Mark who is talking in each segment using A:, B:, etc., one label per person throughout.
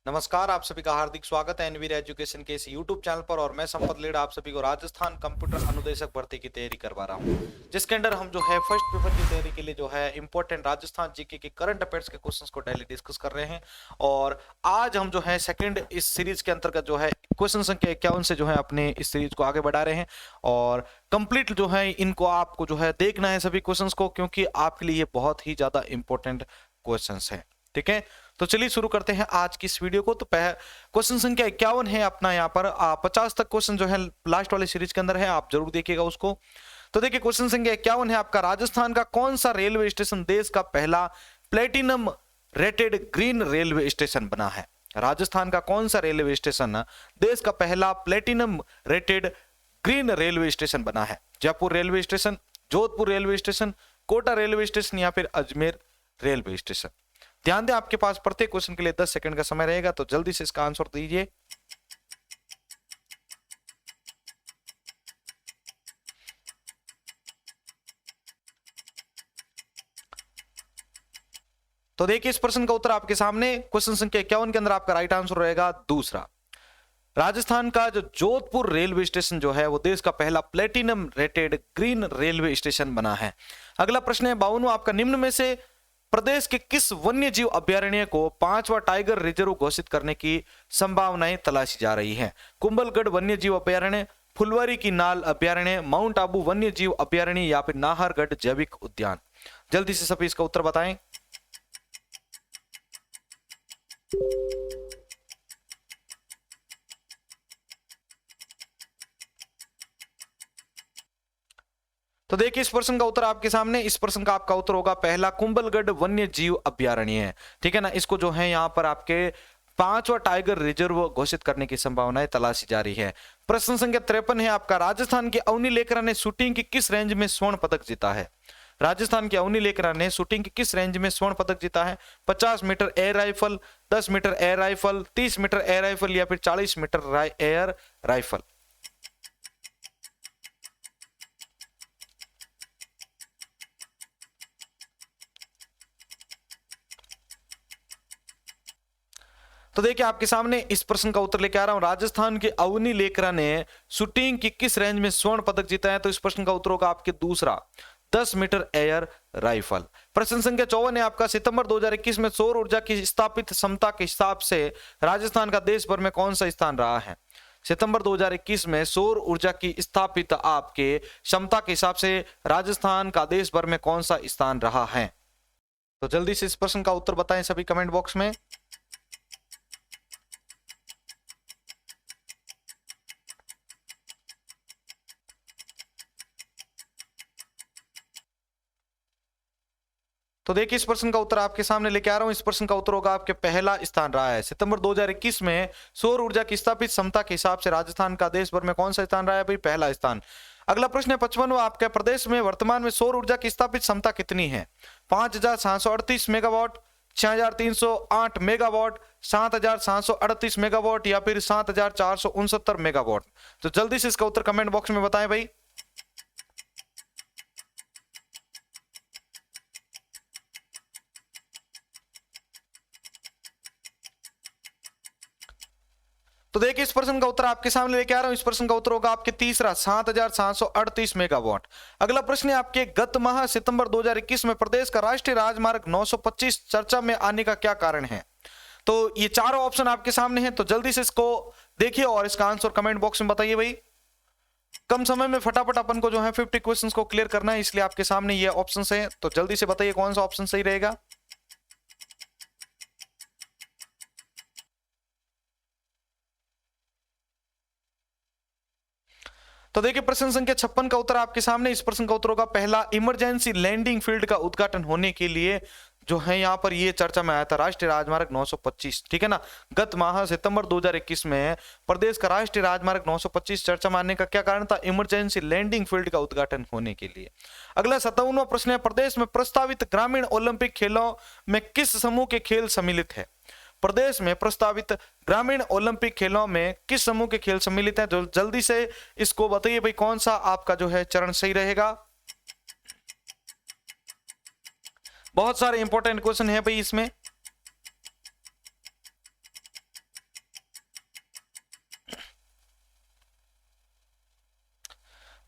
A: नमस्कार, आप सभी का हार्दिक स्वागत है एनवीर एजुकेशन के इस यूट्यूब चैनल पर। और मैं संपत लेड़ा आप सभी को राजस्थान कंप्यूटर अनुदेशक भर्ती की तैयारी करवा रहा हूं, जिसके अंदर हम जो है फर्स्ट पेपर की तैयारी के लिए जो है इंपॉर्टेंट राजस्थान जीके के करंट अफेयर्स के क्वेश्चंस को डेली डिस्कस कर रहे हैं। और आज हम जो है सेकंड इस सीरीज के अंतर्गत जो है क्वेश्चन संख्या 51 से जो है अपने इस सीरीज को आगे बढ़ा रहे हैं। और कंप्लीट जो है इनको आपको जो है देखना है सभी क्वेश्चंस को, क्योंकि आपके लिए ये बहुत ही ज्यादा इंपॉर्टेंट क्वेश्चंस है। ठीक है, तो चलिए शुरू करते हैं आज की इस वीडियो को। तो क्वेश्चन संख्या 51 है अपना, यहाँ पर 50 तक क्वेश्चन जो है लास्ट वाले सीरीज के अंदर है, आप जरूर देखिएगा उसको। तो देखिए क्वेश्चन संख्या 51 है आपका, राजस्थान का कौन सा रेलवे स्टेशन देश का पहला platinum rated green railway station बना है? राजस्थान का कौन सा रेलवे स्टेशन देश का पहला platinum rated green railway station बना है? Jaipur railway station, Jodhpur railway station, Kota railway station या फिर अजमेर रेलवे स्टेशन? ध्यान दें, आपके पास प्रत्येक क्वेश्चन के लिए 10 सेकंड का समय रहेगा, तो जल्दी से इसका आंसर दीजिए। तो देखिए इस प्रश्न का उत्तर आपके सामने, क्वेश्चन संख्या 51 के अंदर आपका राइट आंसर रहेगा दूसरा। राजस्थान का जो जोधपुर रेलवे स्टेशन जो है वो देश का पहला platinum rated green railway station बना है। अगला प्रश्न है 52वां आपका, निम्न में से प्रदेश के किस वन्य जीव अभ्यारण्य को 5वां टाइगर रिजर्व घोषित करने की संभावनाएं तलाशी जा रही है? कुंभलगढ़ वन्य जीव अभ्यारण्य, फुलवारी की नाल अभ्यारण्य, माउंट आबू वन्य जीव अभ्यारण्य या फिर नाहरगढ़ जैविक उद्यान? जल्दी से सभी इसका उत्तर बताएं। तो देखिए इस प्रश्न का उत्तर आपके सामने, इस प्रश्न का आपका उत्तर होगा पहला, कुंभलगढ़ वन्य जीव अभ्यारण्य है। ठीक है ना, इसको जो है यहाँ पर आपके 5वां टाइगर रिजर्व घोषित करने की संभावनाएं तलाशी जा रही है। प्रश्न संख्या 53 है आपका, राजस्थान की अवनी लेकरा ने शूटिंग की किस रेंज में स्वर्ण पदक जीता है? राजस्थान की अवनी लेकरा ने शूटिंग की किस रेंज में स्वर्ण पदक जीता है? 50 metre air rifle, 10 metre air rifle, 30 metre air rifle या फिर 40 मीटर एयर राइफल? तो देखिए आपके सामने इस प्रश्न का उत्तर लेके आ रहा हूं, राजस्थान के अवनी लेकरा ने शूटिंग की किस रेंज में स्वर्ण पदक जीता है? तो इस प्रश्न का उत्तर होगा आपके दूसरा, 10 मीटर एयर राइफल। प्रश्न संख्या 54 है आपका, सितंबर 2021 में सौर ऊर्जा की स्थापित क्षमता के हिसाब से राजस्थान का देश भर में कौन सा स्थान रहा है? सितंबर 2021 में सौर ऊर्जा की स्थापित आपके क्षमता के हिसाब से राजस्थान का देश भर में कौन सा स्थान रहा है? तो जल्दी से इस प्रश्न का उत्तर बताएं सभी कमेंट बॉक्स में। तो देखिए इस प्रश्न का उत्तर आपके सामने लेके आ रहा हूं, इस प्रश्न का उत्तर होगा आपके पहला स्थान रहा है। सितंबर 2021 में सौर ऊर्जा की स्थापित क्षमता के हिसाब से राजस्थान का देश भर में कौन सा स्थान रहा है? भाई पहला स्थान। अगला प्रश्न है 55वां आपके, प्रदेश में वर्तमान में सौर ऊर्जा की स्थापित क्षमता कितनी है? 5738 मेगावाट, 6308 मेगावाट, 7738 मेगावाट या फिर 7469 मेगावाट? तो जल्दी से इसका उत्तर कमेंट बॉक्स में बताएं भाई। तो देखिए इस प्रश्न का उत्तर आपके सामने लेके आ रहा हूं, इस प्रश्न का उत्तर होगा आपके तीसरा, 7738 मेगावाट। अगला प्रश्न है आपके, गत माह सितंबर 2021 में प्रदेश का राष्ट्रीय राजमार्ग 925 चर्चा में आने का क्या कारण है? तो ये चारों ऑप्शन आपके सामने हैं, तो जल्दी से इसको देखिए और इसका आंसर कमेंट बॉक्स में बताइए भाई। कम समय में फटाफट अपन को जो है 50 क्वेश्चंस को क्लियर करना है, इसलिए आपके सामने ये ऑप्शंस हैं, तो जल्दी से बताइए कौन सा ऑप्शन सही रहेगा। तो देखिए प्रश्न संख्या 56 का उत्तर आपके सामने, इस प्रश्न का उत्तर होगा पहला, इमरजेंसी लैंडिंग फील्ड का उद्घाटन होने के लिए जो है यहाँ पर ये चर्चा में आया था राष्ट्रीय राजमार्ग 925। ठीक है ना, गत माह सितंबर 2021 में प्रदेश का राष्ट्रीय राजमार्ग 925 चर्चा में आने का क्या कारण था? इमरजेंसी लैंडिंग फील्ड का उद्घाटन होने के लिए। अगला 57वां प्रश्न है, प्रदेश में प्रस्तावित ग्रामीण ओलंपिक खेलों में किस समूह के खेल सम्मिलित है? प्रदेश में प्रस्तावित ग्रामीण ओलंपिक खेलों में किस समूह के खेल सम्मिलित हैं? जो जल्दी से इसको बताइए भाई, कौन सा आपका जो है चरण सही रहेगा। बहुत सारे इंपॉर्टेंट क्वेश्चन है भाई इसमें।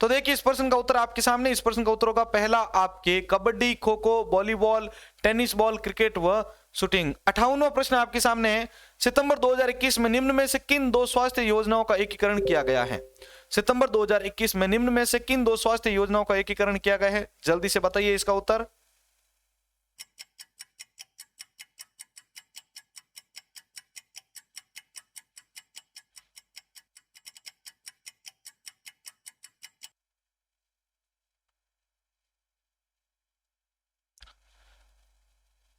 A: तो देखिए इस प्रश्न का उत्तर आपके सामने, इस प्रश्न का उत्तर होगा पहला आपके kabaddi, kho kho, volleyball, tennis ball, cricket व शूटिंग। 58वां प्रश्न आपके सामने है, सितंबर 2021 में निम्न में से किन दो स्वास्थ्य योजनाओं का एकीकरण किया गया है? सितंबर 2021 में निम्न में से किन दो स्वास्थ्य योजनाओं का एकीकरण किया गया है? जल्दी से बताइए इसका उत्तर।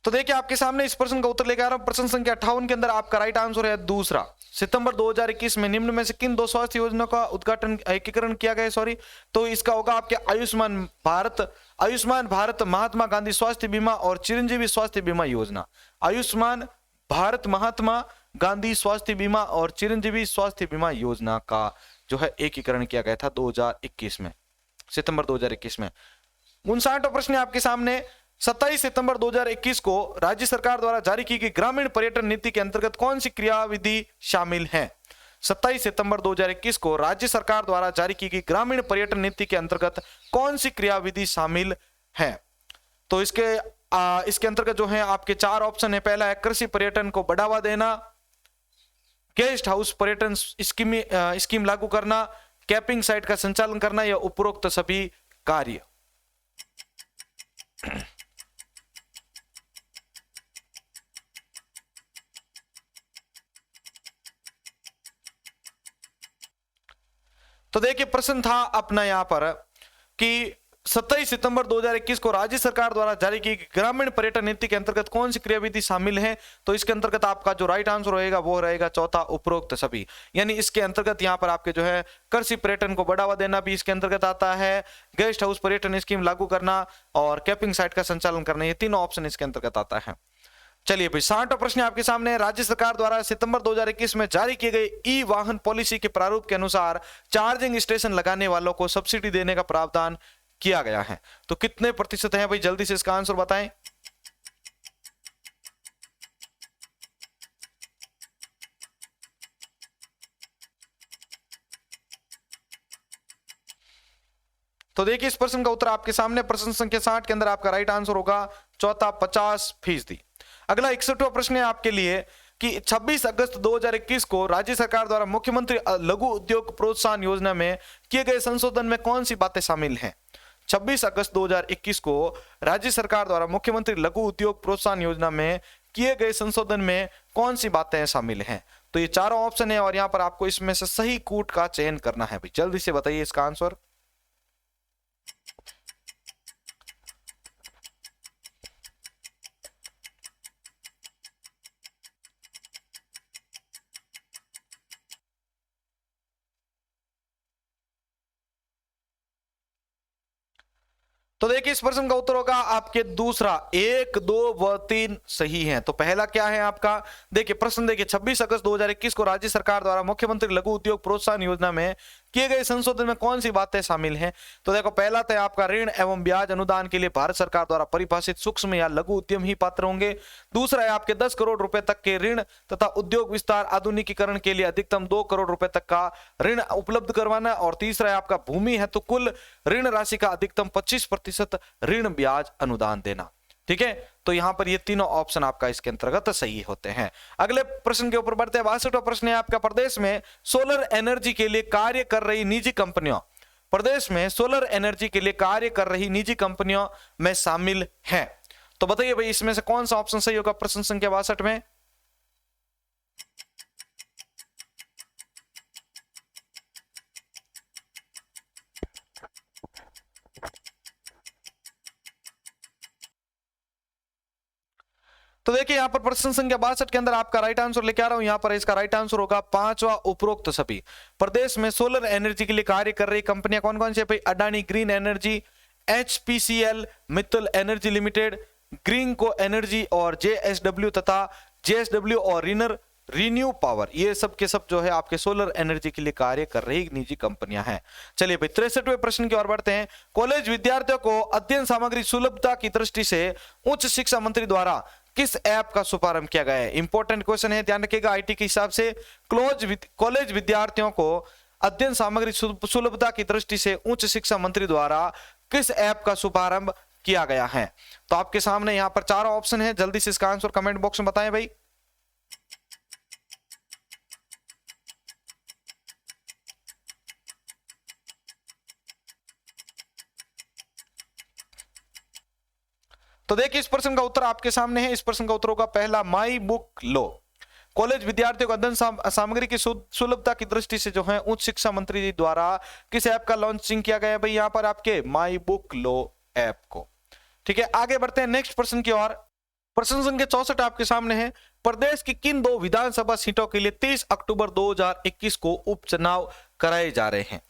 A: तो देखिए आपके सामने इस प्रश्न का उत्तर लेकर आ रहा हूं। प्रश्न संख्या 58 के अंदर आपका राइट आंसर है दूसरा। सितंबर 2021 में निम्न में से किन दो स्वास्थ्य योजनाओं का उद्घाटन एकीकरण किया गया? सॉरी, तो इसका होगा आपके आयुष्मान भारत महात्मा गांधी स्वास्थ्य बीमा और चिरंजीवी स्वास्थ्य बीमा योजना। आयुष्मान भारत महात्मा गांधी स्वास्थ्य बीमा और चिरंजीवी स्वास्थ्य बीमा योजना का जो है एकीकरण किया गया था 2021 में, सितंबर 2021 में। 59वां प्रश्न आपके सामने, 27 सितंबर 2021 को राज्य सरकार द्वारा जारी की गई ग्रामीण पर्यटन नीति के अंतर्गत कौन सी क्रियाविधि शामिल है? 27 सितंबर 2021 को राज्य सरकार द्वारा जारी की गई ग्रामीण पर्यटन नीति के अंतर्गत कौन सी क्रियाविधि शामिल है? तो इसके अंतर्गत जो है आपके 4 ऑप्शन है। पहला है कृषि पर्यटन को बढ़ावा देना, गेस्ट हाउस पर्यटन स्कीम लागू करना, कैंपिंग साइट का संचालन करना या उपरोक्त सभी कार्य। तो देखिए प्रश्न था अपना यहां पर कि 27 सितंबर 2021 को राज्य सरकार द्वारा जारी की ग्रामीण पर्यटन नीति के अंतर्गत कौन सी क्रियाविधि शामिल है? तो इसके अंतर्गत आपका जो राइट आंसर रहेगा वो रहेगा चौथा, उपरोक्त सभी। यानी इसके अंतर्गत यहां पर आपके जो है कृषि पर्यटन को बढ़ावा देना भी इसके अंतर्गत आता है, गेस्ट हाउस पर्यटन स्कीम लागू करना और कैंपिंग साइट का संचालन करना, ये तीनों ऑप्शन इसके अंतर्गत आता है। चलिए भाई 60वां प्रश्न आपके सामने, राज्य सरकार द्वारा सितंबर 2021 में जारी किए गए ई वाहन पॉलिसी के प्रारूप के अनुसार चार्जिंग स्टेशन लगाने वालों को सब्सिडी देने का प्रावधान किया गया है। तो कितने प्रतिशत है भाई, जल्दी से इसका आंसर बताएं। तो देखिए इस प्रश्न का उत्तर आपके सामने, प्रश्न संख्या 60 के अंदर आपका राइट आंसर होगा चौथा, 50%। अगला 61वां प्रश्न है आपके लिए कि 26 अगस्त 2021 को राज्य सरकार द्वारा मुख्यमंत्री लघु उद्योग प्रोत्साहन योजना में किए गए संशोधन में कौन सी बातें शामिल हैं? 26 अगस्त 2021 को राज्य सरकार द्वारा मुख्यमंत्री लघु उद्योग प्रोत्साहन योजना में किए गए संशोधन में कौन सी बातें शामिल हैं? तो ये चारों ऑप्शन है और यहां पर आपको इसमें से सही कूट का चयन करना है भाई, जल्दी से बताइए इसका आंसर। तो देखिए इस प्रश्न का उत्तर होगा आपके दूसरा, 1, 2 व 3 सही हैं। तो पहला क्या है आपका, देखिए प्रश्न देखिए 26 अगस्त 2021 को राज्य सरकार द्वारा मुख्यमंत्री लघु उद्योग प्रोत्साहन योजना में किए गए संशोधन में कौन सी बातें शामिल हैं? तो देखो पहला तो आपका ऋण एवं ब्याज अनुदान के लिए भारत सरकार द्वारा परिभाषित सूक्ष्म या लघु उद्यम ही पात्र होंगे। दूसरा है आपके 10 करोड़ रुपए तक के ऋण तथा उद्योग विस्तार आधुनिकीकरण के लिए अधिकतम 2 करोड़ रुपए तक का ऋण उपलब्ध करवाना। और तीसरा है आपका भूमि है तो कुल ऋण राशि का अधिकतम 25% ऋण ब्याज अनुदान देना। ठीक है, तो यहां पर ये तीनों ऑप्शन आपका इसके अंतर्गत सही होते हैं। अगले प्रश्न के ऊपर बढ़ते हैं। 62वां प्रश्न है आपका, प्रदेश में सोलर एनर्जी के लिए कार्य कर रही निजी कंपनियों, प्रदेश में सोलर एनर्जी के लिए कार्य कर रही निजी कंपनियों में शामिल है। तो बताइए भाई इसमें से कौन सा ऑप्शन सही होगा प्रश्न संख्या 62 में? तो देखिए यहां पर प्रश्न संख्या 62 के अंदर आपका राइट आंसर लेके आ रहा हूं। यहां पर इसका राइट आंसर होगा 5वां, उपरोक्त सभी। प्रदेश में सोलर एनर्जी के लिए कार्य कर रही कंपनियां कौन कौन सी है भाई? Adani green energy, HPCL, Mittal energy limited, green को एनर्जी और जेएसडब्ल्यू तथा जेएसडब्ल्यू और रीन्यू पावर, ये सब के सब जो है आपके सोलर एनर्जी के लिए कार्य कर रही निजी कंपनियां हैं। चलिए भाई 63वें प्रश्न की ओर बढ़ते हैं। कॉलेज विद्यार्थियों को अध्ययन सामग्री सुलभता की दृष्टि से उच्च शिक्षा मंत्री द्वारा किस ऐप का शुभारंभ किया गया है? इंपॉर्टेंट क्वेश्चन है, ध्यान रखिएगा। आईटी के हिसाब से कॉलेज विद्यार्थियों को अध्ययन सामग्री सुलभता की दृष्टि से उच्च शिक्षा मंत्री द्वारा किस ऐप का शुभारंभ किया गया है? तो आपके सामने यहां पर 4 ऑप्शन है, जल्दी से इसका आंसर कमेंट बॉक्स में बताएं भाई। तो देखिए इस प्रश्न का उत्तर आपके सामने है। इस प्रश्न का उत्तर होगा पहला, माई बुक लो। कॉलेज विद्यार्थियों को अध्ययन सामग्री की सुलभता की दृष्टि से जो है उच्च शिक्षा मंत्री जी द्वारा किस ऐप का लॉन्चिंग किया गया है भाई? यहाँ पर आपके माई बुक लो ऐप को। ठीक है, आगे बढ़ते हैं नेक्स्ट प्रश्न की ओर। प्रश्न संख्या 64 आपके सामने है। प्रदेश की किन 2 विधानसभा सीटों के लिए 30 अक्टूबर 2021 को उपचुनाव कराए जा रहे हैं?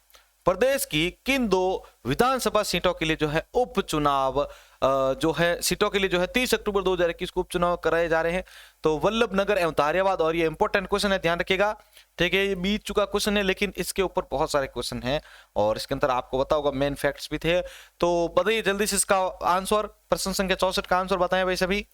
A: प्रदेश की किन 2 विधानसभा सीटों के लिए जो है उपचुनाव जो है सीटों के लिए जो है 30 अक्टूबर 2021 को उपचुनाव कराए जा रहे हैं? तो वल्लभ नगर एवं धारियावाद। और ये इंपॉर्टेंट क्वेश्चन है, ध्यान रखिएगा। ठीक है, ये बीत चुका क्वेश्चन है लेकिन इसके ऊपर बहुत सारे क्वेश्चन हैं और इसके अंदर आपको पता होगा मेन फैक्ट्स भी थे। तो बताइए जल्दी से इसका आंसर, प्रश्न संख्या 64 का आंसर बताएं भाई सभी।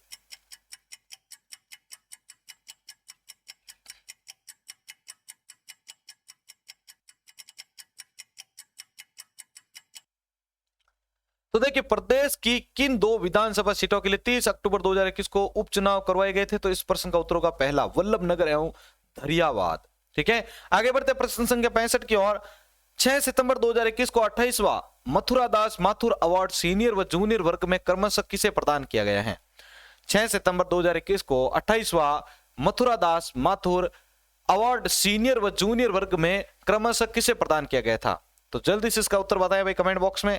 A: तो देखिए प्रदेश की किन 2 विधानसभा सीटों के लिए 30 अक्टूबर 2021 को उपचुनाव करवाए गए थे? तो इस प्रश्न का उत्तर होगा पहला, वल्लभ नगर एवं धरियावाद। ठीक है, आगे बढ़ते प्रश्न संख्या 65 की ओर। 6 सितंबर 2021 को 28वां मथुरा दास माथुर अवार्ड सीनियर व जूनियर वर्ग में क्रमशः किसे प्रदान किया गया है? 6 सितंबर 2021 को 28वां मथुरा दास माथुर अवार्ड सीनियर व जूनियर वर्ग में क्रमशः किसे प्रदान किया गया था? तो जल्दी से इसका उत्तर बताएं भाई कमेंट बॉक्स में।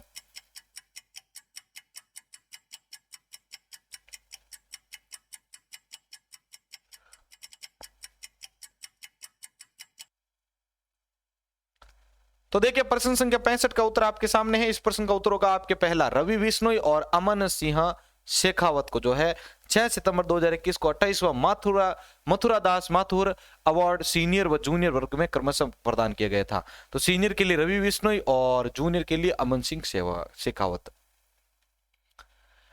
A: तो देखिए प्रश्न संख्या 65 का उत्तर आपके सामने है। इस प्रश्न का उत्तर होगा आपके पहला, रवि बिश्नोई और अमन सिंह शेखावत को जो है 6 सितंबर 2021 को 28वां मथुरा दास माथुर अवार्ड सीनियर व जूनियर वर्ग में क्रमशः प्रदान किया गया था। तो सीनियर के लिए रवि बिश्नोई और जूनियर के लिए अमन सिंह शेखावत।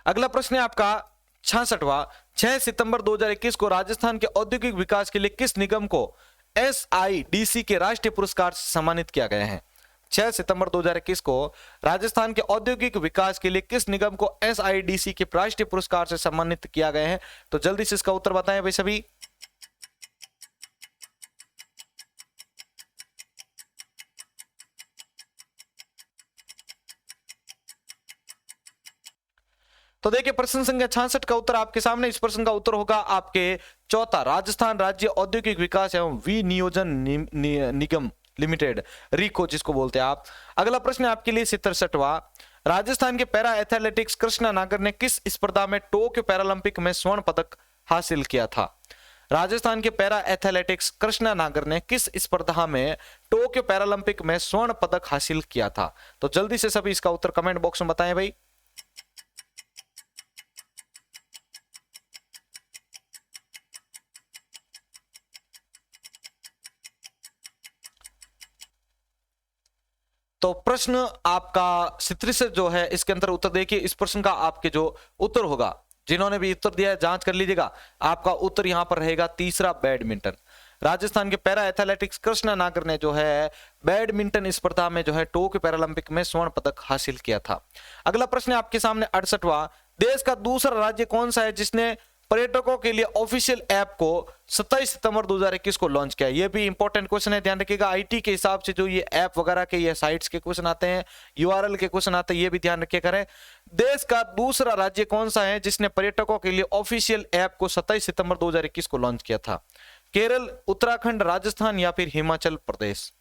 A: अगला प्रश्न है आपका 66वां। 6 सितंबर 2021 को राजस्थान के औद्योगिक विकास के लिए किस निगम को SIDC के राष्ट्रीय पुरस्कार से सम्मानित किया गया है? 6 सितंबर 2021 को राजस्थान के औद्योगिक विकास के लिए किस निगम को SIDC के राष्ट्रीय पुरस्कार से सम्मानित किया गया है? तो जल्दी से इसका उत्तर बताएं भाई सभी। तो देखिए प्रश्न संख्या 66 का उत्तर आपके सामने। इस प्रश्न का उत्तर होगा आपके चौथा, राजस्थान राज्य औद्योगिक विकास एवं विनियोजन निगम लिमिटेड, रीको जिसको बोलते हैं आप। अगला प्रश्न आपके लिए 67वां। राजस्थान के पैरा एथलेटिक्स कृष्णा नागर ने किस स्पर्धा में टोक्यो पैरालंपिक में स्वर्ण पदक हासिल किया था? राजस्थान के पैरा एथलेटिक्स कृष्णा नागर ने किस स्पर्धा में टोक्यो पैरालंपिक में स्वर्ण पदक हासिल किया था? तो जल्दी से सभी इसका उत्तर कमेंट बॉक्स में बताएं भाई। तो प्रश्न आपका 37 जो है इसके अंदर उत्तर देखिए। इस प्रश्न का आपके जो उत्तर होगा, जिन्होंने भी उत्तर दिया है जांच कर लीजिएगा, आपका उत्तर यहां पर रहेगा तीसरा, बैडमिंटन। राजस्थान के पैरा एथलेटिक्स कृष्णा नागर ने जो है बैडमिंटन स्पर्धा में जो है टोक्यो पैरालंपिक में स्वर्ण पदक हासिल किया था। अगला प्रश्न आपके सामने 68वां। देश का दूसरा राज्य कौन सा है जिसने पर्यटकों के लिए ऑफिशियल ऐप को 27 सितंबर 2021 को लॉन्च किया? ये भी इंपॉर्टेंट क्वेश्चन है, ध्यान रखिएगा। आईटी के हिसाब से जो ये ऐप वगैरह के ये साइट्स के क्वेश्चन आते हैं, यूआरएल के क्वेश्चन आते हैं, ये भी ध्यान रखिए करें। देश का दूसरा राज्य कौन सा है जिसने पर्यटकों के लिए ऑफिशियल ऐप को 27 सितंबर 2021 को लॉन्च किया था? केरल, उत्तराखंड, राजस्थान या फिर हिमाचल प्रदेश?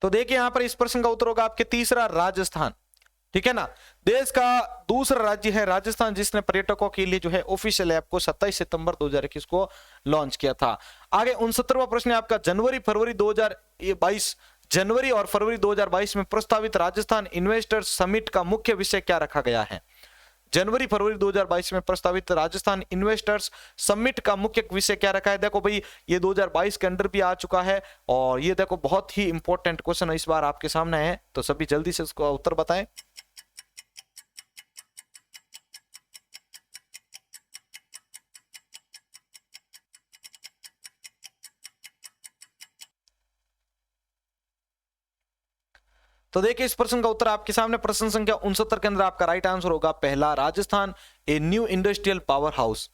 A: तो देखिए यहां पर इस प्रश्न का उत्तर होगा आपके तीसरा, राजस्थान। ठीक है ना, देश का दूसरा राज्य है राजस्थान जिसने पर्यटकों के लिए जो है ऑफिशियल ऐप को 27 सितंबर 2021 को लॉन्च किया था। आगे 69वां प्रश्न है आपका, जनवरी और फरवरी 2022 में प्रस्तावित राजस्थान इन्वेस्टर्स समिट का मुख्य विषय क्या रखा गया है? जनवरी फरवरी 2022 में प्रस्तावित राजस्थान इन्वेस्टर्स समिट का मुख्य विषय क्या रखा है? देखो भाई, ये 2022 के अंदर भी आ चुका है और ये देखो बहुत ही इंपॉर्टेंट क्वेश्चन इस बार आपके सामने है, तो सभी जल्दी से उसका उत्तर बताएं। तो देखिए इस प्रश्न का उत्तर आपके सामने प्रश्न संख्या 69 के अंदर आपका राइट आंसर होगा पहला, Rajasthan A new industrial power house.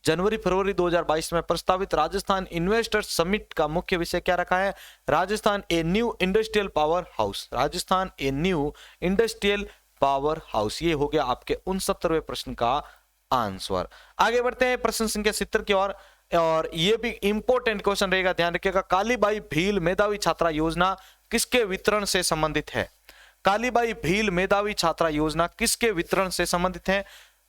A: जनवरी फरवरी 2022 में प्रस्तावित राजस्थान इन्वेस्टर्स समिट का मुख्य विषय क्या रखा है? Rajasthan A new industrial power house. Rajasthan A new industrial power house, ये हो गया आपके 69वें प्रश्न का आंसर। आगे बढ़ते हैं प्रश्न संख्या 70 की ओर, और ये भी इंपॉर्टेंट क्वेश्चन रहेगा, ध्यान रखिएगा। कालीबाई भील मेधावी छात्रा योजना किसके वितरण से संबंधित है? कालीबाई भील मेधावी छात्रा योजना किसके वितरण से संबंधित है?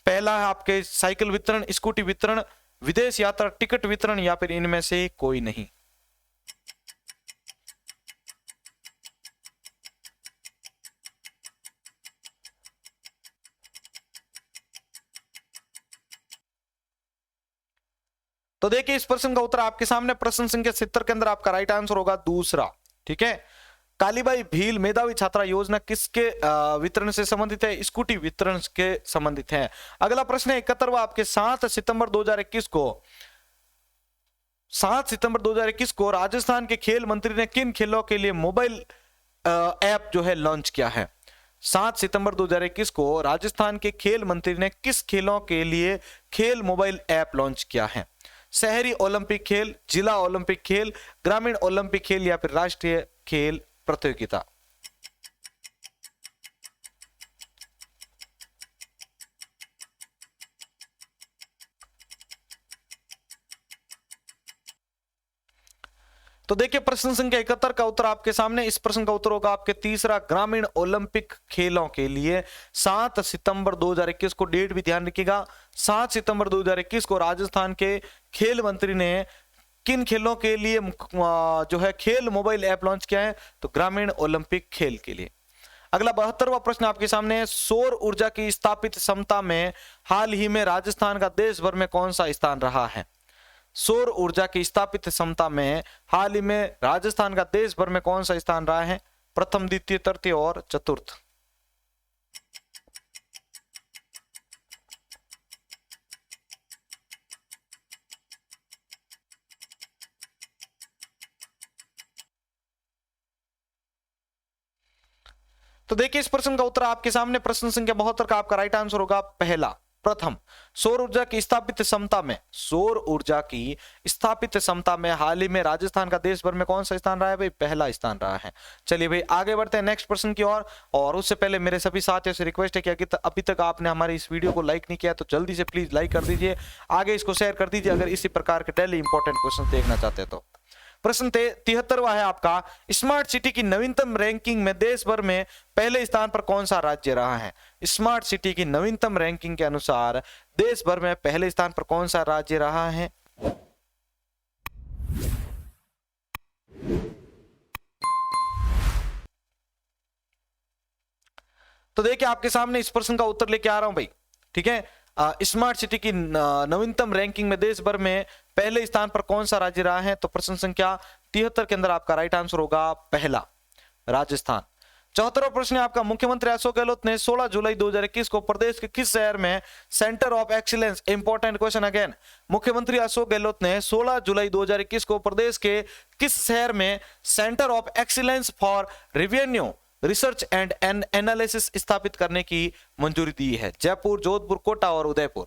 A: पहला है आपके साइकिल वितरण, स्कूटी वितरण, विदेश यात्रा टिकट वितरण, या फिर इनमें से कोई नहीं। तो देखिए इस प्रश्न का उत्तर आपके सामने प्रश्न संख्या 70 के अंदर आपका राइट आंसर होगा दूसरा। ठीक है, कालीबाई भील मेधावी छात्रा योजना किसके वितरण से संबंधित है? स्कूटी वितरण के संबंधित है। अगला प्रश्न है 71वां आपके 7 सितंबर 2021 को राजस्थान के खेल मंत्री ने किन खेलों के लिए मोबाइल ऐप जो है लॉन्च किया है? 7 सितंबर 2021 को राजस्थान के खेल मंत्री ने किस खेलों के लिए खेल मोबाइल ऐप लॉन्च किया है? शहरी ओलंपिक खेल, जिला ओलंपिक खेल, ग्रामीण ओलंपिक खेल, या फिर राष्ट्रीय खेल प्रतियोगिता। तो देखिए प्रश्न संख्या 71 का उत्तर आपके सामने, इस प्रश्न का उत्तर होगा आपके तीसरा, ग्रामीण ओलंपिक खेलों के लिए 7 सितंबर 2021 को, डेट भी ध्यान रखिएगा, 7 सितंबर 2021 को राजस्थान के खेल मंत्री ने किन खेलों के लिए जो है खेल मोबाइल ऐप लॉन्च किया है? तो ग्रामीण ओलंपिक खेल के लिए। अगला 72वां प्रश्न आपके सामने है, सौर ऊर्जा की स्थापित क्षमता में हाल ही में राजस्थान का देश भर में कौन सा स्थान रहा है? सौर ऊर्जा की स्थापित क्षमता में हाल ही में राजस्थान का देश भर में कौन सा स्थान रहा है? प्रथम, द्वितीय, तृतीय और चतुर्थ। तो देखिए इस प्रश्न का उत्तर आपके सामने प्रश्न संख्या 72 का आपका राइट आंसर होगा पहला, प्रथम। सौर ऊर्जा की स्थापित क्षमता में, सौर ऊर्जा की स्थापित क्षमता में हाल ही में राजस्थान का देश भर में कौन सा स्थान रहा है? भाई पहला स्थान रहा है। चलिए भाई आगे बढ़ते हैं नेक्स्ट प्रश्न की ओर, और उससे पहले मेरे सभी साथियों से रिक्वेस्ट है कि अभी तक आपने हमारी इस वीडियो को लाइक नहीं किया तो जल्दी से प्लीज लाइक कर दीजिए, आगे इसको शेयर कर दीजिए अगर इसी प्रकार के डेली इंपॉर्टेंट क्वेश्चन देखना चाहते हैं तो। प्रश्न 73वां है आपका, स्मार्ट सिटी की नवीनतम रैंकिंग में देश भर में पहले स्थान पर कौन सा राज्य रहा है? स्मार्ट सिटी की नवीनतम रैंकिंग के अनुसार देश भर में पहले स्थान पर कौन सा राज्य रहा है? तो देखिए आपके सामने इस प्रश्न का उत्तर लेके आ रहा हूं भाई। ठीक है, स्मार्ट सिटी की नवीनतम रैंकिंग में देश भर में पहले स्थान पर कौन सा राज्य रहा है? तो प्रश्न संख्या 73 के अंदर आपका राइट आंसर होगा पहला, राजस्थान। 74वां प्रश्न है आपका, मुख्यमंत्री अशोक गहलोत ने 16 जुलाई 2021 को प्रदेश के किस शहर में centre of excellence, important question again, मुख्यमंत्री अशोक गहलोत ने 16 जुलाई 2021 को प्रदेश के किस शहर में centre of excellence for revenue research and analysis स्थापित करने की मंजूरी दी है? जयपुर, जोधपुर, कोटा और उदयपुर।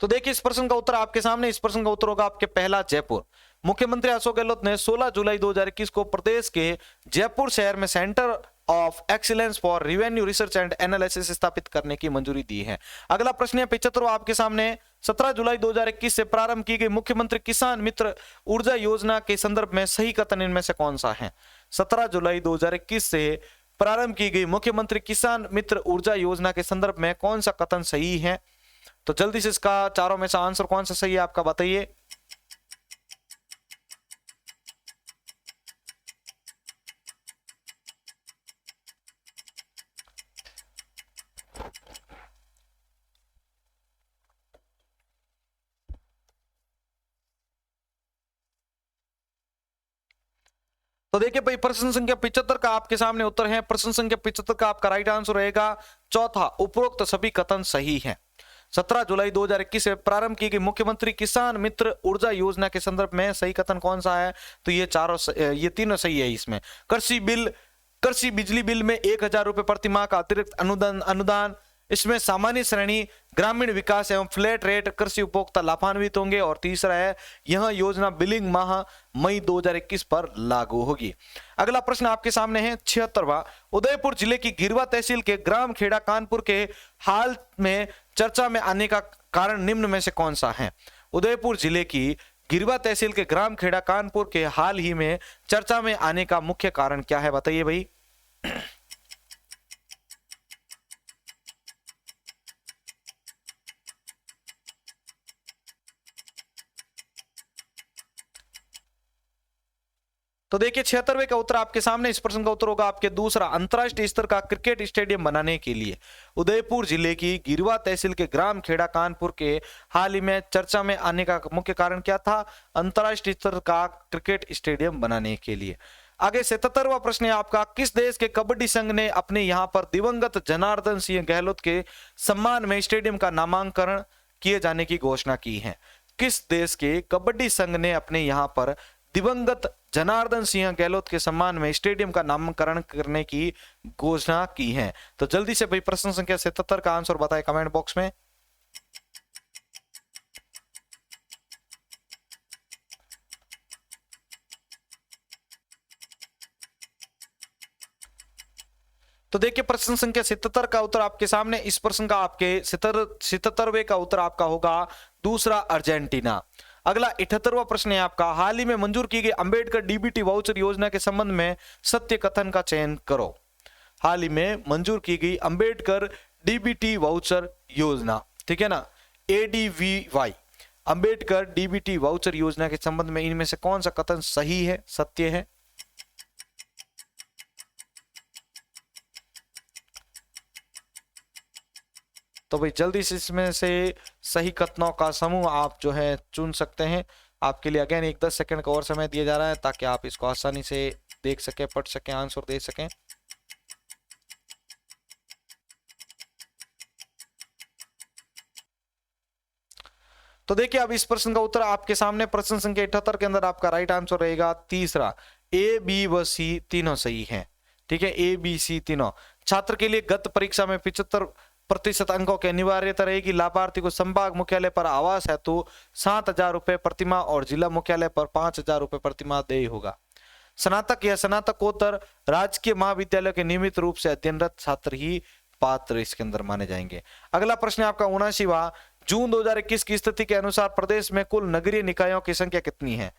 A: तो देखिए इस प्रश्न का उत्तर आपके सामने, इस प्रश्न का उत्तर होगा आपके पहला, जयपुर। मुख्यमंत्री अशोक गहलोत ने 16 जुलाई 2021 को प्रदेश के जयपुर शहर में centre of excellence for revenue research and analysis स्थापित करने की मंजूरी दी है। अगला प्रश्न है 75वां आपके सामने, 17 जुलाई 2021 से प्रारंभ की गई मुख्यमंत्री किसान मित्र ऊर्जा योजना के संदर्भ में सही कथन इनमें से कौन सा है? 17 जुलाई 2021 से प्रारंभ की गई मुख्यमंत्री किसान मित्र ऊर्जा योजना के संदर्भ में कौन सा कथन सही है? तो जल्दी से इसका चारों में से आंसर कौन सा सही है आपका बताइए। तो देखिए भाई, प्रश्न संख्या 75 का आपके सामने उत्तर है। प्रश्न संख्या 75 का आपका राइट आंसर रहेगा चौथा, उपरोक्त सभी कथन सही हैं। 17 जुलाई 2021 से प्रारंभ की गई मुख्यमंत्री किसान मित्र ऊर्जा योजना के संदर्भ में सही कथन कौन सा है? तो ये तीनों सही है। इसमें कृषि बिजली बिल में 1000 रुपए प्रति माह का अतिरिक्त अनुदान, इसमें सामान्य श्रेणी, ग्रामीण विकास एवं फ्लैट रेट कृषि उपभोक्ता लाभान्वित होंगे। और तीसरा है, यह योजना बिलिंग माह मई 2021 पर लागू होगी। अगला प्रश्न आपके सामने है 76वां, उदयपुर जिले की गिरवा तहसील के ग्राम खेड़ा कानपुर के हाल में चर्चा में आने का कारण निम्न में से कौन सा है? उदयपुर जिले की गिरवा तहसील के ग्राम खेड़ा कानपुर के हाल ही में चर्चा में आने का मुख्य कारण क्या है बताइए भाई। तो देखिए 76वें का उत्तर आपके सामने। इस प्रश्न का उत्तर होगा आपके दूसरा, अंतरराष्ट्रीय स्तर का क्रिकेट स्टेडियम बनाने के लिए उदयपुर जिले की गिरवा तहसील के ग्राम खेड़ा कानपुर के हाल ही में चर्चा में आने का मुख्य कारण क्या था? अंतरराष्ट्रीय स्तर का क्रिकेट स्टेडियम बनाने के लिए। आगे 77वां प्रश्न है आपका, किस देश के कबड्डी संघ ने अपने यहां पर दिवंगत जनार्दन सिंह गहलोत के सम्मान में स्टेडियम का नामांकन किए जाने की घोषणा की है? किस देश के कबड्डी संघ ने अपने यहां पर दिवंगत जनार्दन सिंह गहलोत के सम्मान में स्टेडियम का नामकरण करने की घोषणा की है? तो जल्दी से भाई प्रश्न संख्या 77 का आंसर बताएं कमेंट बॉक्स में। तो देखिए प्रश्न संख्या 77 का उत्तर आपके सामने। इस प्रश्न का आपके 77वें का उत्तर आपका होगा दूसरा, अर्जेंटीना। अगला 78वां प्रश्न है आपका, हाल ही में मंजूर की गई अंबेडकर डीबीटी वाउचर योजना के संबंध में सत्य कथन का चयन करो। हाल ही में मंजूर की गई अंबेडकर डीबीटी वाउचर योजना, ठीक है ना, ADVY, अंबेडकर डीबीटी वाउचर योजना के संबंध में इनमें से कौन सा कथन सही है, सत्य है? तो भाई जल्दी से इसमें से सही कथनों का समूह आप जो है चुन सकते हैं। आपके लिए अगेन एक 10 सेकंड का और समय दिया जा रहा है ताकि आप इसको आसानी से देख सके, पढ़ सके, आंसर दे सकें। तो देखिए अब इस प्रश्न का उत्तर आपके सामने। प्रश्न संख्या 78 के अंदर आपका राइट आंसर रहेगा तीसरा, A, B व C तीनों सही हैं। ठीक है, A, B, C तीनों। छात्र के लिए गत परीक्षा में 75% अंकों की अनिवार्यता रहेगी। लाभार्थी को संभाग मुख्यालय पर आवास हेतु 7,000 रुपए प्रतिमाह और जिला मुख्यालय पर 5,000 रुपए प्रतिमाह देय होगा। स्नातक या स्नातकोत्तर राजकीय महाविद्यालय के नियमित रूप से अध्ययनरत छात्र ही पात्र इसके अंदर माने जाएंगे। अगला प्रश्न है आपका 79वां, जून 2021 की स्थिति के अनुसार प्रदेश में कुल नगरीय निकायों की संख्या कितनी है?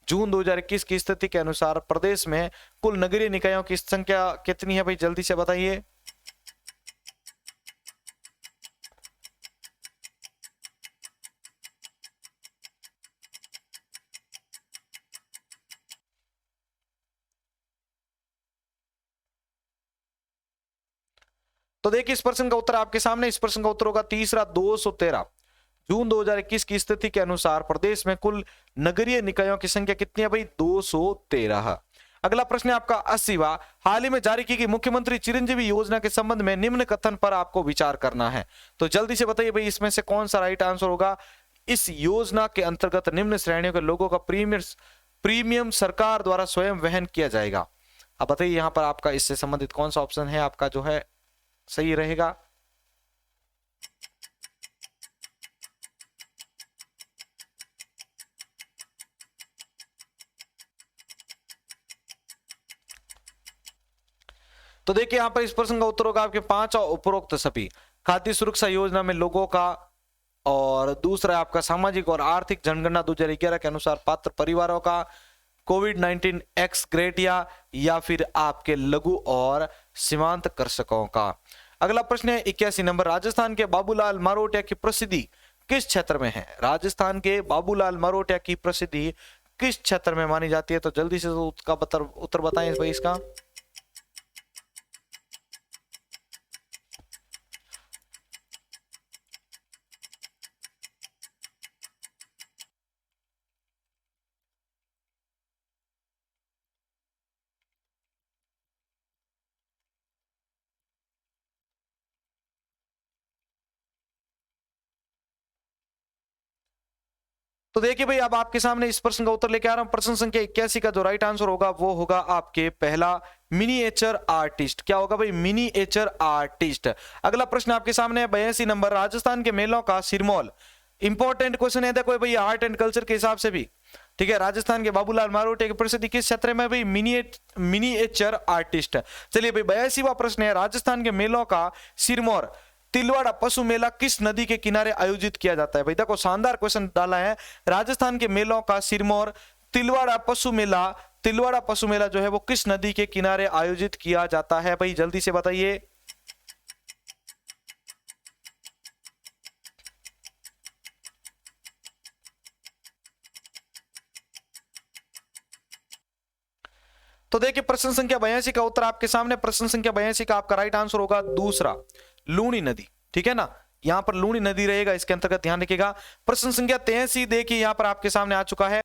A: जून 2021 की स्थिति के अनुसार प्रदेश में कुल नगरीय निकायों की संख्या कितनी है भाई, जल्दी से बताइए। तो देखिए इस प्रश्न का उत्तर आपके सामने। इस प्रश्न का उत्तर होगा तीसरा, 213। जून 2021 की स्थिति के अनुसार प्रदेश में कुल नगरीय निकायों की संख्या कितनी है भाई? 213। अगला प्रश्न है आपका 80वां, हाल ही में जारी की गई मुख्यमंत्री चिरंजीवी योजना के संबंध में निम्न कथन पर आपको विचार करना है। तो जल्दी से बताइए भाई इसमें से कौन सा राइट आंसर होगा। इस योजना के अंतर्गत निम्न श्रेणियों के लोगों का प्रीमियम सरकार द्वारा स्वयं वहन किया जाएगा। अब बताइए यहां पर आपका इससे संबंधित कौन सा ऑप्शन है आपका जो है सही रहेगा। तो देखिए यहां पर इस प्रश्न का उत्तर होगा आपके 5 और उपरोक्त सभी। खाद्य सुरक्षा योजना में लोगों का, और दूसरा आपका सामाजिक और आर्थिक जनगणना 2011 के अनुसार पात्र परिवारों का, कोविड-19 एक्स ग्रेटिया, या फिर आपके लघु और सीमांत कृषकों का। अगला प्रश्न है 81 नंबर, राजस्थान के बाबूलाल मारोटिया की प्रसिद्धि किस क्षेत्र में है? राजस्थान के बाबूलाल मारोटिया की प्रसिद्धि किस क्षेत्र में मानी जाती है? तो जल्दी से उसका उत्तर बताएं भाई इसका। तो देखिए भाई, अब आपके सामने इस प्रश्न का उत्तर लेके आ रहा हूं। प्रश्न संख्या 81 का जो राइट आंसर होगा वो होगा आपके पहला, मिनिएचर आर्टिस्ट। क्या होगा भाई? Miniature artist. अगला प्रश्न आपके सामने है 82 नंबर, राजस्थान के मेलों का सिरमौर। इंपॉर्टेंट क्वेश्चन है, देखो भाई आर्ट एंड कल्चर के हिसाब से भी, ठीक है। राजस्थान के बाबूलाल मारोटिया की प्रसिद्धि किस क्षेत्र में? भाई मिनिएचर आर्टिस्ट। चलिए भाई 82वां प्रश्न है, राजस्थान के मेलों का सिरमौर तिलवाड़ा पशु मेला किस नदी के किनारे आयोजित किया जाता है? भाई देखो शानदार क्वेश्चन डाला है। राजस्थान के मेलों का सिरमौर तिलवाड़ा पशु मेला जो है वो किस नदी के किनारे आयोजित किया जाता है? भाई जल्दी से बताइए। तो देखिए प्रश्न संख्या 82 का उत्तर आपके सामने, प्रश्न संख्या 82 का आपका राइट आंसर होगा दूसरा, लूणी नदी। ठीक है ना, यहां पर लूणी नदी रहेगा, इसके अंतर्गत ध्यान रखिएगा। प्रश्न संख्या 83 देखिए यहां पर आपके सामने आ चुका है।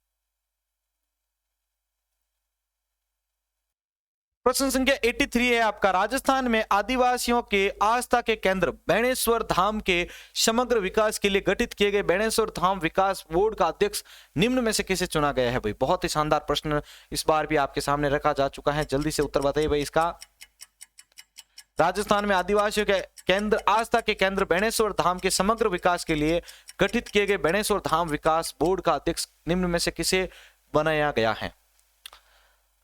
A: प्रश्न संख्या 83 है आपका, राजस्थान में आदिवासियों के आस्था के केंद्र बेणेश्वर धाम के समग्र विकास के लिए गठित किए गए बेणेश्वर धाम विकास बोर्ड का अध्यक्ष निम्न में से किसे चुना गया है? भाई बहुत ही शानदार प्रश्न इस बार भी आपके सामने रखा जा चुका है, जल्दी से उत्तर बताइए भाई इसका। राजस्थान में आदिवासियों के केंद्र आस्था के केंद्र बेणेश्वर धाम के समग्र विकास के लिए गठित किए गए बेणेश्वर धाम विकास बोर्ड का अध्यक्ष निम्न में से किसे बनाया गया है?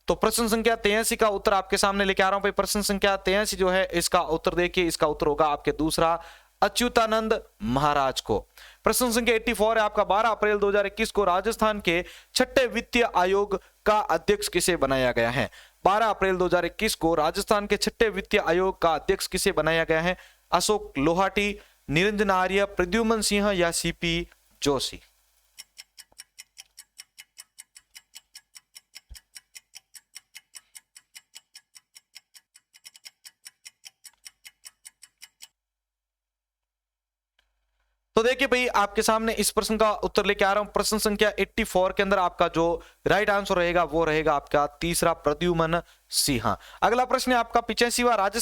A: तो प्रश्न संख्या 83 का उत्तर आपके सामने लेके आ रहा हूं भाई। प्रश्न संख्या 83 जो है इसका उत्तर देखिए, इसका उत्तर होगा आपके दूसरा, अच्युतानंद महाराज को। प्रश्न संख्या 84 है आपका, 12 अप्रैल 2021 को राजस्थान के छठे वित्तीय आयोग का अध्यक्ष किसे बनाया गया है? 12 अप्रैल 2021 को राजस्थान के छठे वित्तीय आयोग का अध्यक्ष किसे बनाया गया है? अशोक लोहाटी, निरंजन आर्य, प्रद्युमन सिंह या सीपी जोशी? तो देखिए भाई आपके सामने इस प्रश्न का उत्तर लेके आ रहा हूं। प्रश्न संख्या 84 के अंदर आपका जो राइट आंसर रहेगा वो रहेगा आपका तीसरा, प्रद्युमन सिंह। अगला प्रश्न है आपका 85वां, राज्य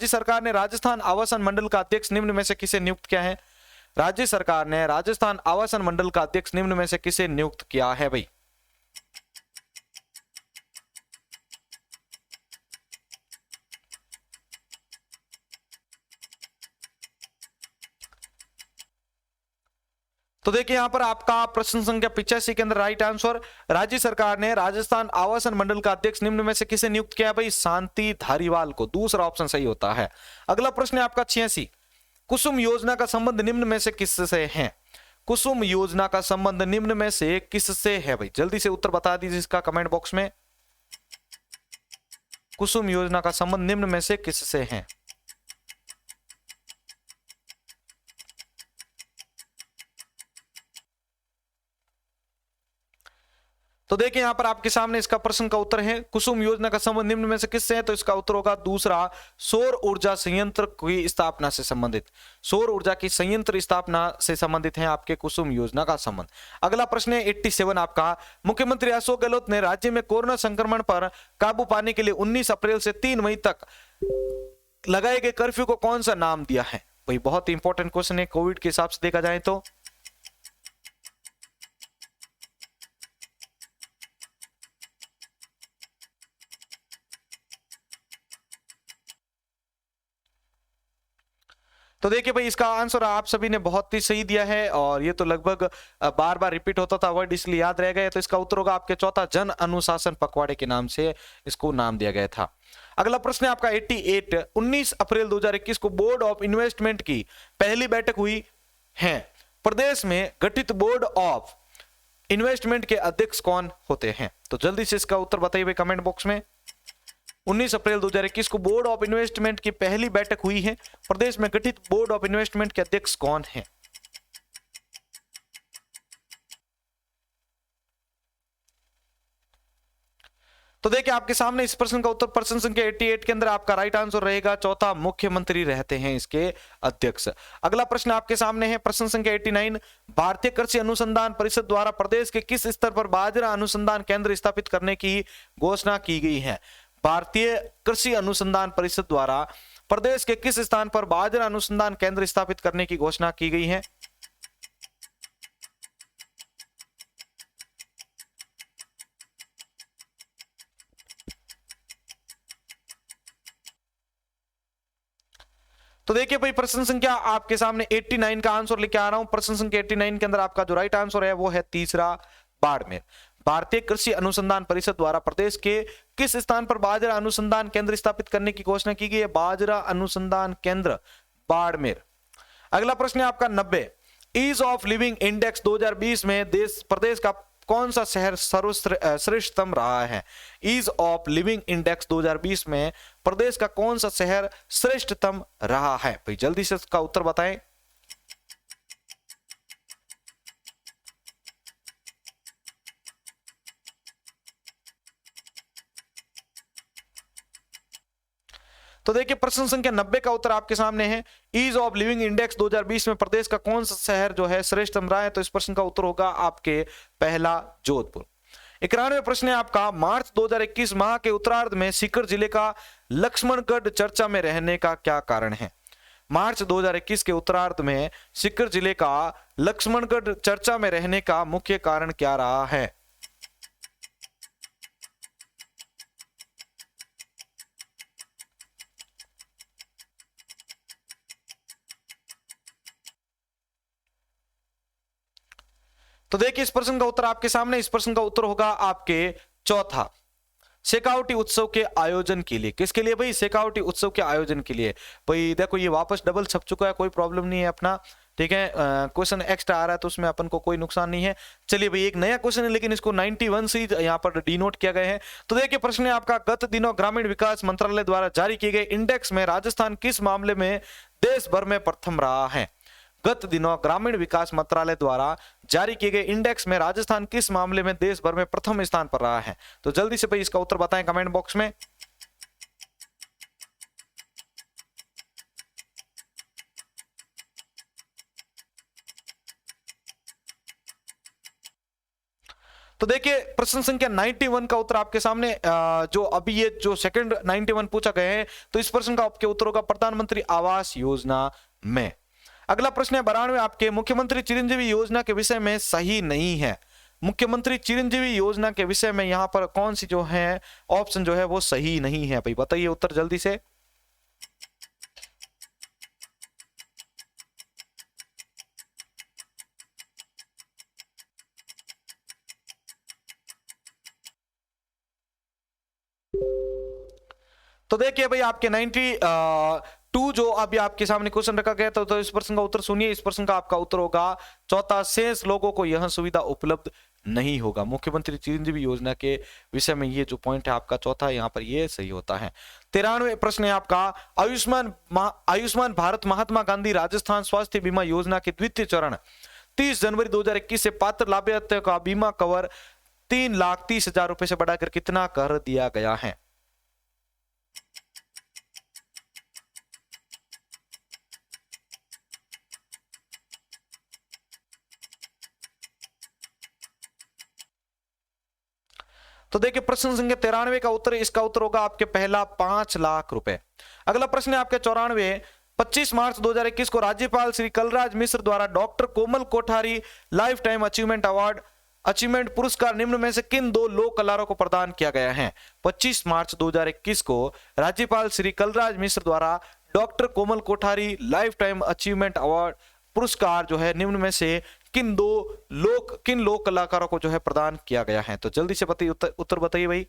A: सरकार ने राजस्थान आवासन मंडल का अध्यक्ष निम्न में से किसे नियुक्त किया है? राज्य सरकार ने राजस्थान आवासन मंडल का अध्यक्ष निम्न में से किसे नियुक्त किया है भाई? तो देखिए यहां पर आपका प्रश्न संख्या 85 के अंदर राइट आंसर, राज्य सरकार ने राजस्थान आवासन मंडल का अध्यक्ष निम्न में से किसे नियुक्त किया भाई? शांति धारीवाल को। दूसरा ऑप्शन सही होता है। अगला प्रश्न है आपका 86, कुसुम योजना का संबंध निम्न में से किससे है? कुसुम योजना का संबंध निम्न में से किससे है भाई? जल्दी से उत्तर बता दीजिए इसका कमेंट बॉक्स में। कुसुम योजना का संबंध निम्न में से किससे है? तो देखिए यहां पर आपके सामने इसका प्रश्न का उत्तर है, कुसुम योजना का संबंध निम्न में से किससे है? तो इसका उत्तर होगा दूसरा, सौर ऊर्जा संयंत्र की स्थापना से संबंधित। सौर ऊर्जा की संयंत्र स्थापना से संबंधित है आपके कुसुम योजना का संबंध। अगला प्रश्न है 87 आपका, मुख्यमंत्री अशोक गहलोत ने राज्य में कोरोना संक्रमण पर काबू पाने के लिए 19 अप्रैल से 3 मई तक लगाए गए कर्फ्यू को कौन सा नाम दिया है? भाई बहुत ही इंपॉर्टेंट क्वेश्चन है कोविड के हिसाब से देखा जाए तो। तो देखिए भाई इसका आंसर आप सभी ने बहुत ही सही दिया है, और ये तो लगभग बार बार रिपीट होता था वर्ड, इसलिए याद रह गए। तो इसका उत्तर होगा आपके चौथा, जन अनुशासन पखवाड़े के नाम से इसको नाम दिया गया था। अगला प्रश्न है आपका 88, 19 अप्रैल 2021 को बोर्ड ऑफ इन्वेस्टमेंट की पहली बैठक हुई है। प्रदेश में गठित बोर्ड ऑफ इन्वेस्टमेंट के अध्यक्ष कौन होते हैं? तो जल्दी से इसका उत्तर बताइए भाई कमेंट बॉक्स में। 19 अप्रैल 2021 को बोर्ड ऑफ इन्वेस्टमेंट की पहली बैठक हुई है। प्रदेश में गठित बोर्ड ऑफ इन्वेस्टमेंट के अध्यक्ष कौन है? तो देखिए आपके सामने इस प्रश्न का उत्तर प्रश्न संख्या 88 के अंदर आपका राइट आंसर रहेगा चौथा, मुख्यमंत्री रहते हैं इसके अध्यक्ष। अगला प्रश्न आपके सामने है प्रश्न संख्या 89, भारतीय कृषि अनुसंधान परिषद द्वारा प्रदेश के किस स्तर पर बाजरा अनुसंधान केंद्र स्थापित करने की घोषणा की गई है? भारतीय कृषि अनुसंधान परिषद द्वारा प्रदेश के किस स्थान पर बाजरा अनुसंधान केंद्र स्थापित करने की घोषणा की गई है? तो देखिए भाई प्रश्न संख्या आपके सामने 89 का आंसर लेके आ रहा हूं। प्रश्न संख्या 89 के अंदर आपका जो राइट आंसर है वो है तीसरा, बाड़मेर। भारतीय कृषि अनुसंधान परिषद द्वारा प्रदेश के किस स्थान पर बाजरा अनुसंधान केंद्र स्थापित करने की घोषणा की गई है? बाजरा अनुसंधान केंद्र बाड़मेर। अगला प्रश्न है आपका 90, ईज ऑफ लिविंग इंडेक्स 2020 में प्रदेश का कौन सा शहर सर्वश्रेष्ठतम रहा है? ईज ऑफ लिविंग इंडेक्स 2020 में प्रदेश का कौन सा शहर श्रेष्ठतम रहा है? भाई जल्दी से इसका उत्तर बताएं। तो देखिए प्रश्न संख्या 90 का उत्तर आपके सामने है, ईज ऑफ लिविंग इंडेक्स 2020 में प्रदेश का कौन सा शहर जो है श्रेष्ठतम रहा है? तो इस प्रश्न का उत्तर होगा आपके पहला, जोधपुर। 91 प्रश्न है आपका, मार्च 2021 माह के उत्तरार्ध में सीकर जिले का लक्ष्मणगढ़ चर्चा में रहने का क्या कारण है? मार्च 2021 के उत्तरार्ध में सीकर जिले का लक्ष्मणगढ़ चर्चा में रहने का मुख्य कारण क्या रहा है? तो देखिए इस प्रश्न का उत्तर आपके सामने, इस प्रश्न का उत्तर होगा आपके चौथा, शेखावटी उत्सव के आयोजन के लिए। किसके लिए भाई? शेखावटी उत्सव के आयोजन के लिए। भाई देखो ये वापस डबल छप चुका है, कोई प्रॉब्लम नहीं है अपना, ठीक है। क्वेश्चन एक्स्ट्रा आ रहा है तो उसमें अपन को कोई नुकसान नहीं है। चलिए भाई एक नया क्वेश्चन है लेकिन इसको 91 से यहाँ पर डिनोट किया गया है। तो देखिए प्रश्न है आपका, गत दिनों ग्रामीण विकास मंत्रालय द्वारा जारी किए गए इंडेक्स में राजस्थान किस मामले में देश भर में प्रथम रहा है? गत दिनों ग्रामीण विकास मंत्रालय द्वारा जारी किए गए इंडेक्स में राजस्थान किस मामले में देश भर में प्रथम स्थान पर रहा है? तो जल्दी से भाई इसका उत्तर बताएं कमेंट बॉक्स में। तो देखिए प्रश्न संख्या 91 का उत्तर आपके सामने, जो अभी ये जो सेकंड 91 पूछा गया है तो इस प्रश्न का आपके उत्तर होगा प्रधानमंत्री आवास योजना में। अगला प्रश्न है 92 आपके, मुख्यमंत्री चिरंजीवी योजना के विषय में सही नहीं है। मुख्यमंत्री चिरंजीवी योजना के विषय में यहां पर कौन सी जो है ऑप्शन जो है वो सही नहीं है? भाई बताइए उत्तर जल्दी से। तो देखिए भाई आपके 92 जो अभी आपके सामने क्वेश्चन रखा गया था तो इस प्रश्न का उत्तर सुनिए। इस प्रश्न का आपका उत्तर होगा चौथा, शेष लोगों को यह सुविधा उपलब्ध नहीं होगा। मुख्यमंत्री चिरंजीवी योजना के विषय में ये जो पॉइंट है आपका चौथा, यहाँ पर ये सही होता है। 93 प्रश्न है आपका, आयुष्मान भारत महात्मा गांधी राजस्थान स्वास्थ्य बीमा योजना के द्वितीय चरण 30 जनवरी 2021 से पात्र लाभार्थियों का बीमा कवर 3,30,000 रुपए से बढ़ाकर कितना कर दिया गया है? तो देखिए प्रश्न संख्या 93 का उत्तर, इसका उत्तर होगा आपके पहला 5 लाख रुपए। अगला प्रश्न है आपके 94, 25 मार्च 2021 को राज्यपाल श्री कलराज मिश्र द्वारा doctor Komal Kothari life time achievement पुरस्कार निम्न में से किन दो लोक कलाकारों को प्रदान किया गया है? 25 मार्च 2021 को राज्यपाल श्री कलराज मिश्र द्वारा doctor Komal Kothari life time achievement award पुरस्कार जो है निम्न में से किन लोक कलाकारों को जो है प्रदान किया गया है? तो जल्दी से बताइए उत्तर बताइए भाई।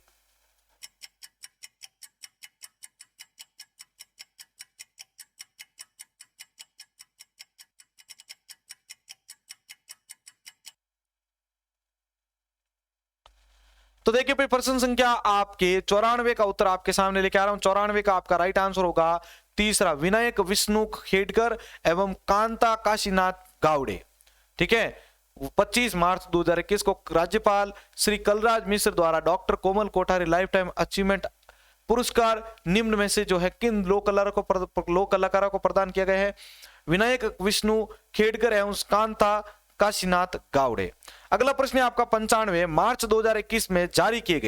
A: तो देखिए भाई प्रश्न संख्या आपके 94 का उत्तर आपके सामने लेके आ रहा हूं। 94 का आपका राइट आंसर होगा तीसरा, विनायक विष्णु खेडकर एवं कांता काशीनाथ गावड़े। ठीक है, 25 मार्च 2021 को राज्यपाल श्री कलराज मिश्र द्वारा doctor Komal Kothari life time achievement पुरस्कार निम्न में से जो है किन लोक कलाकारों को प्रदान किया गया है? विनायक विष्णु खेडकर एवं कांता काशीनाथ गावड़े। अगला प्रश्न है आपका 95, मार्च 2021 में जारी किए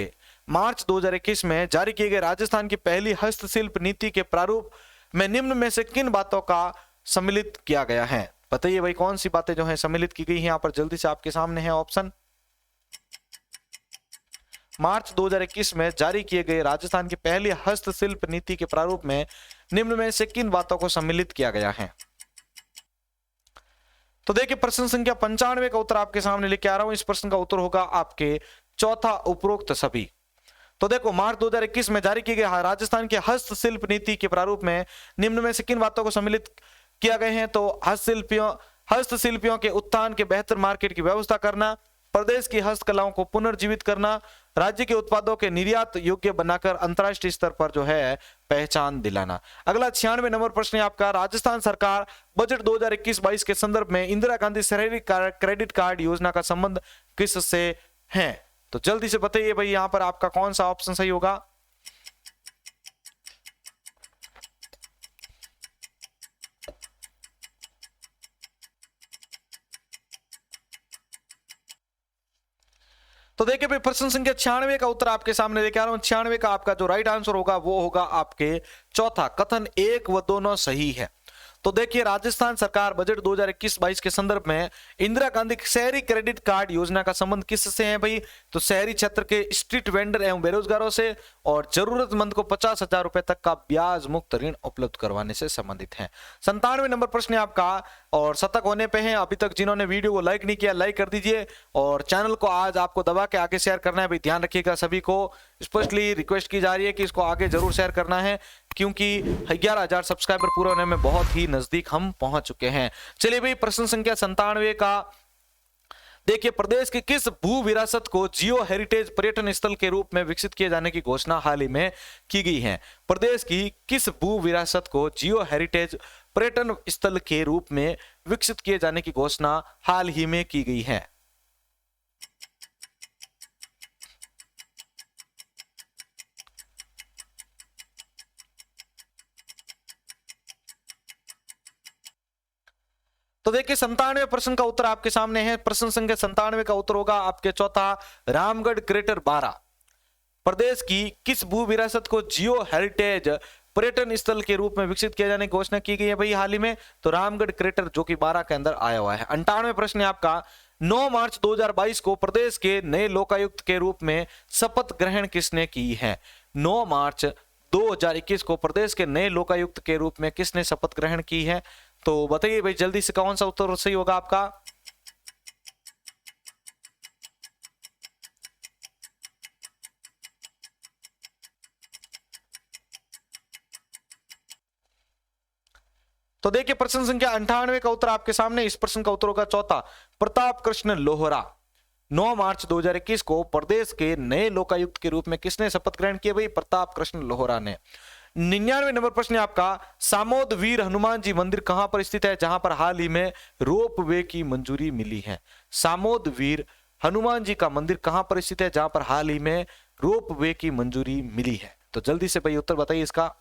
A: गए राजस्थान की पहली हस्तशिल्प नीति के प्रारूप में निम्न में से किन बातों का सम्मिलित किया गया है? बताइए भाई कौन सी बातें जो है सम्मिलित की गई हैं यहाँ पर, जल्दी से आपके सामने है ऑप्शन। मार्च 2021 में जारी किए गए राजस्थान की पहली हस्तशिल्प नीति के प्रारूप में निम्न में से किन बातों को सम्मिलित किया गया है? तो देखिए प्रश्न संख्या 95 का उत्तर आपके सामने लेके आ रहा हूं। इस प्रश्न का उत्तर होगा आपके चौथा, उपरोक्त सभी। तो देखो मार्च 2021 में जारी की गई राजस्थान की हस्तशिल्प नीति के प्रारूप में निम्न में से किन बातों को सम्मिलित किया गए हैं? तो हस्तशिल्पियों के उत्थान के बेहतर मार्केट की व्यवस्था करना, प्रदेश की हस्तकलाओं को पुनर्जीवित करना, राज्य के उत्पादों के निर्यात योग्य बनाकर अंतर्राष्ट्रीय स्तर पर जो है पहचान दिलाना। अगला 96 नंबर प्रश्न है आपका, राजस्थान सरकार बजट 2021-22 के संदर्भ में इंदिरा गांधी शहरी क्रेडिट कार्ड योजना का संबंध किससे है? तो जल्दी से बताइए भाई यहां पर आपका कौन सा ऑप्शन सही होगा? तो देखिए भाई प्रश्न संख्या 96 का उत्तर आपके सामने लेके आ रहा हूं। 96 का आपका जो राइट आंसर होगा वो होगा आपके चौथा, कथन 1 व दोनों सही है। तो देखिए राजस्थान सरकार बजट 2021-22 के संदर्भ में इंदिरा गांधी शहरी क्रेडिट कार्ड योजना का संबंध किससे है भाई? तो शहरी क्षेत्र के स्ट्रीट वेंडर एवं बेरोजगारों से और जरूरतमंद को 50,000 रुपए तक का ब्याज मुक्त ऋण उपलब्ध करवाने से संबंधित है। 97 नंबर प्रश्न है आपका और शतक होने पे है। अभी तक जिन्होंने वीडियो को लाइक नहीं किया लाइक कर दीजिए और चैनल को आज आपको दबा के आगे शेयर करना है भाई, ध्यान रखिएगा। सभी को स्पष्टली रिक्वेस्ट की जा रही है कि इसको आगे जरूर शेयर करना है क्योंकि 11,000 सब्सक्राइबर पूरा होने में बहुत ही नजदीक हम पहुंच चुके हैं। चलिए भाई प्रश्न संख्या 97 का देखिए, प्रदेश की किस भू विरासत को जियो हेरिटेज पर्यटन स्थल के रूप में विकसित किए जाने की घोषणा हाल ही में की गई है? प्रदेश की किस भू विरासत को जियो हेरिटेज पर्यटन स्थल के रूप में विकसित किए जाने की घोषणा हाल ही में की गई है? तो देखिए 97 प्रश्न का उत्तर आपके सामने है। प्रश्न संख्या 97 का उत्तर होगा आपके चौथा, रामगढ़ क्रेटर 12। प्रदेश की किस भू विरासत को जियो हेरिटेज पर्यटन स्थल के रूप में विकसित किया जाने की घोषणा की गई है भाई हाल ही में? तो रामगढ़ क्रेटर जो कि 12 के अंदर आया हुआ है। 98 प्रश्न है आपका, 9 मार्च 2022 को प्रदेश के नए लोकायुक्त के रूप में शपथ ग्रहण किसने की है? 9 मार्च 2021 को प्रदेश के नए लोकायुक्त के रूप में किसने शपथ ग्रहण की है? तो बताइए भाई जल्दी से कौन सा उत्तर सही होगा आपका? तो देखिए प्रश्न संख्या 98 का उत्तर आपके सामने। इस प्रश्न का उत्तर होगा चौथा, प्रताप कृष्ण लोहरा। 9 मार्च 2021 को प्रदेश के नए लोकायुक्त के रूप में किसने शपथ ग्रहण किया भाई? प्रताप कृष्ण लोहरा ने। 99 नंबर प्रश्न है आपका, सामोद वीर हनुमान जी मंदिर कहां पर स्थित है जहां पर हाल ही में रोप वे की मंजूरी मिली है? सामोद वीर हनुमान जी का मंदिर कहां पर स्थित है जहां पर हाल ही में रोप वे की मंजूरी मिली है? तो जल्दी से भाई उत्तर बताइए इसका।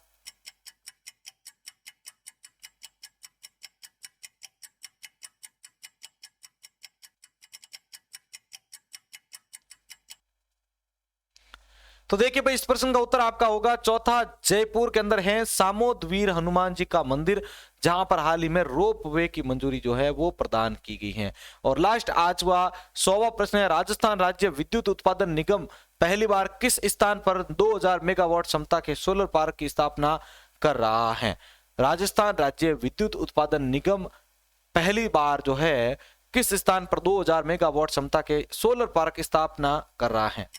A: तो देखिए भाई इस प्रश्न का उत्तर आपका होगा चौथा, जयपुर के अंदर है सामोद वीर हनुमान जी का मंदिर जहां पर हाल ही में रोप वे की मंजूरी जो है वो प्रदान की गई है। और लास्ट 8वां 100वां प्रश्न है, राजस्थान राज्य विद्युत उत्पादन निगम पहली बार किस स्थान पर 2000 मेगावाट क्षमता के सोलर पार्क की स्थापना कर रहा है? राजस्थान राज्य विद्युत उत्पादन निगम पहली बार जो है किस स्थान पर 2000 मेगावाट क्षमता के सोलर पार्क की स्थापना कर रहा है?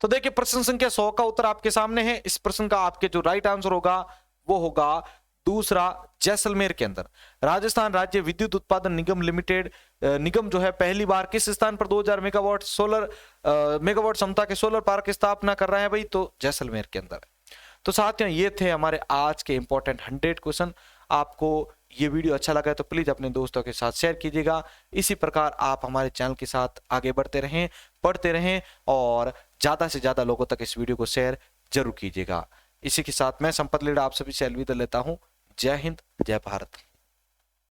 A: तो देखिए प्रश्न संख्या 100 का उत्तर आपके सामने है। इस प्रश्न का आपके जो राइट आंसर होगा वो होगा दूसरा जैसलमेर के अंदर। राजस्थान राज्य विद्युत उत्पादन निगम लिमिटेड निगम जो है पहली बार किस स्थान पर 2000 मेगावाट मेगावाट क्षमता के सोलर पार्क की स्थापना कर रहे हैं भाई? तो जैसलमेर के अंदर। तो साथियों ये थे हमारे आज के इंपॉर्टेंट 100 क्वेश्चन। आपको ये वीडियो अच्छा लगा है तो प्लीज अपने दोस्तों के साथ शेयर कीजिएगा। इसी प्रकार आप हमारे चैनल के साथ आगे बढ़ते रहें, पढ़ते रहें और ज्यादा से ज्यादा लोगों तक इस वीडियो को शेयर जरूर कीजिएगा। इसी के साथ मैं संपत लीड़ा आप सभी से अलविदा लेता हूं। जय हिंद, जय भारत।